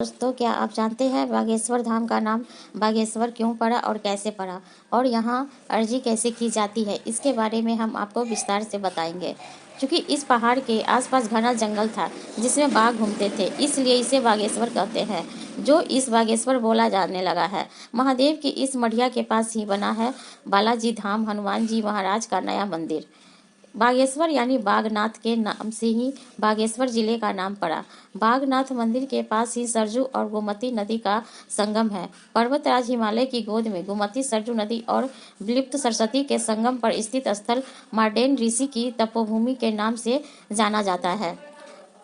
दोस्तों, क्या आप जानते हैं बागेश्वर धाम का नाम बागेश्वर क्यों पड़ा और कैसे पड़ा, और यहाँ अर्जी कैसे की जाती है? इसके बारे में हम आपको विस्तार से बताएंगे। क्योंकि इस पहाड़ के आसपास घना जंगल था जिसमें बाघ घूमते थे, इसलिए इसे बागेश्वर कहते हैं। जो इस बागेश्वर बोला जाने लगा है। महादेव की इस मढ़िया के पास ही बना है बालाजी धाम, हनुमान जी महाराज का नया मंदिर। बागेश्वर यानी बागनाथ के नाम से ही बागेश्वर जिले का नाम पड़ा। बागनाथ मंदिर के पास ही सरजू और गोमती नदी का संगम है। पर्वतराज हिमालय की गोद में गोमती, सरजू नदी और विलुप्त सरस्वती के संगम पर स्थित स्थल मार्डेन ऋषि की तपोभूमि के नाम से जाना जाता है।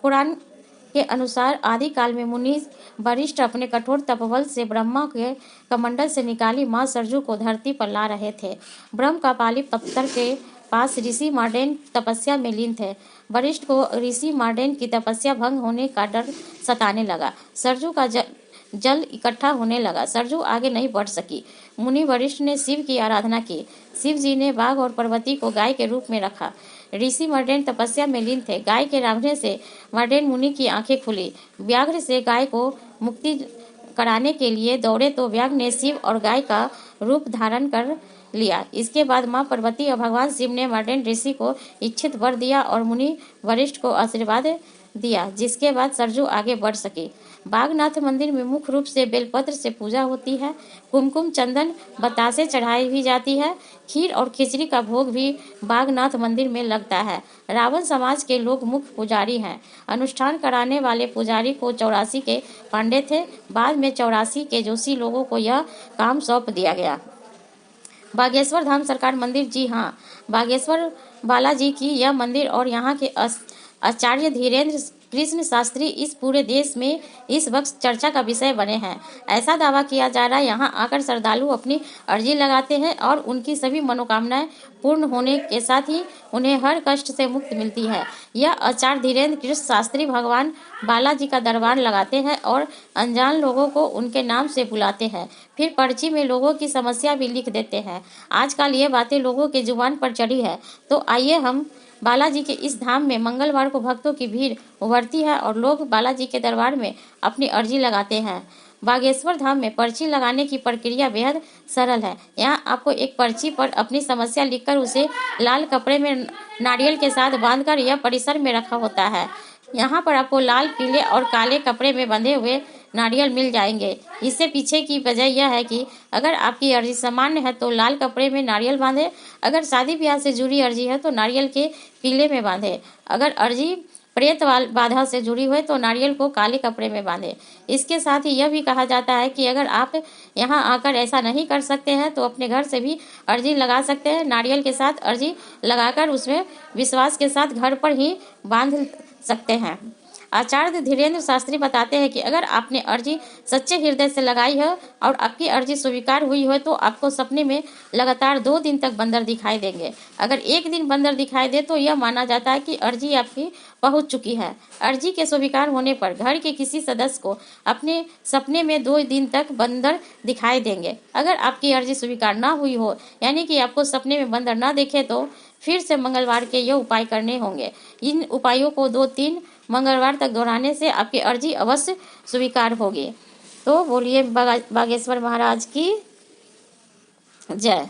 पुराण के अनुसार आदिकाल में मुनि वरिष्ठ अपने कठोर तपबल से ब्रह्मा के कमंडल से निकाली मां सरजू को धरती पर ला रहे थे। ब्रह्म का पाली पत्थर के पास ऋषि मार्डेन तपस्या में लीन थे। वरिष्ठ को ऋषि मार्डेन की तपस्या भंग होने का डर सताने लगा। सरजू का जल इकट्ठा होने लगा। सरजू आगे नहीं बढ़ सकी। मुनि वरिष्ठ ने शिव की आराधना की। शिव जी ने बाघ और पार्वती को गाय के रूप में रखा। ऋषि मार्डेन तपस्या में लीन थे। गाय के रांभने से मार्डेन मुनि की आंखें खुली। व्याघ्र से गाय को मुक्ति कराने के लिए दौड़े तो व्याघ्र ने शिव और गाय का रूप धारण कर लिया। इसके बाद मां पार्वती और भगवान शिव ने मार्डेन ऋषि को इच्छित वर दिया और मुनि वरिष्ठ को आशीर्वाद दिया, जिसके बाद सरजू आगे बढ़ सकी। बागनाथ मंदिर में मुख्य रूप से बेलपत्र से पूजा होती है। कुमकुम, चंदन, बतासे चढ़ाई भी जाती है। खीर और खिचड़ी का भोग भी बागनाथ मंदिर में लगता है। रावण समाज के लोग मुख्य पुजारी हैं। अनुष्ठान कराने वाले पुजारी को 84 के पांडे थे। बाद में 84 के जोशी लोगों को यह काम सौंप दिया गया। बागेश्वर धाम सरकार मंदिर, जी हाँ, बागेश्वर बालाजी की यह मंदिर और यहाँ के आचार्य धीरेन्द्र कृष्ण शास्त्री इस पूरे देश में इस वक्त चर्चा का विषय बने हैं। ऐसा दावा किया जा रहा है यहाँ आकर श्रद्धालु अपनी अर्जी लगाते हैं और उनकी सभी मनोकामनाएं पूर्ण होने के साथ ही उन्हें हर कष्ट से मुक्ति मिलती है। यह आचार्य धीरेन्द्र कृष्ण शास्त्री भगवान बालाजी का दरबार लगाते हैं और अनजान लोगों को उनके नाम से बुलाते हैं। फिर पर्ची में लोगों की समस्या भी लिख देते हैं। आजकल ये बातें लोगों के जुबान पर चढ़ी है, तो आइए हम बालाजी के इस धाम में मंगलवार को भक्तों की भीड़ उमड़ती है और लोग बालाजी के दरबार में अपनी अर्जी लगाते हैं। बागेश्वर धाम में पर्ची लगाने की प्रक्रिया बेहद सरल है। यहाँ आपको एक पर्ची पर अपनी समस्या लिखकर उसे लाल कपड़े में नारियल के साथ बांधकर यह परिसर में रखा होता है। यहाँ पर आपको लाल, पीले और काले कपड़े में बंधे हुए नारियल मिल जाएंगे। इससे पीछे की वजह यह है कि अगर आपकी अर्जी सामान्य है तो लाल कपड़े में नारियल बांधे। अगर शादी ब्याह से जुड़ी अर्जी है तो नारियल के पीले में बांधे। अगर अर्जी प्रेत बाधा से जुड़ी हुई तो नारियल को काले कपड़े में बांधे। इसके साथ ही यह भी कहा जाता है कि अगर आप यहाँ आकर ऐसा नहीं कर सकते हैं तो अपने घर से भी अर्जी लगा सकते हैं। नारियल के साथ अर्जी लगाकर उसमें विश्वास के साथ घर पर ही बांध सकते हैं। आचार्य धीरेन्द्र शास्त्री बताते हैं कि अगर आपने अर्जी सच्चे हृदय से लगाई है और आपकी अर्जी स्वीकार हुई हो तो आपको सपने में लगातार 2 दिन तक बंदर दिखाई देंगे। अगर एक दिन बंदर दिखाई दे तो यह माना जाता है कि अर्जी आपकी पहुंच चुकी है। अर्जी के स्वीकार होने पर घर के किसी सदस्य को अपने सपने में 2 दिन तक बंदर दिखाई देंगे। अगर आपकी अर्जी स्वीकार ना हुई हो, यानी कि आपको सपने में बंदर ना देखे, तो फिर से मंगलवार के यह उपाय करने होंगे। इन उपायों को 2-3 मंगलवार तक दोहराने से आपकी अर्जी अवश्य स्वीकार होगी। तो बोलिए बागेश्वर महाराज की जय।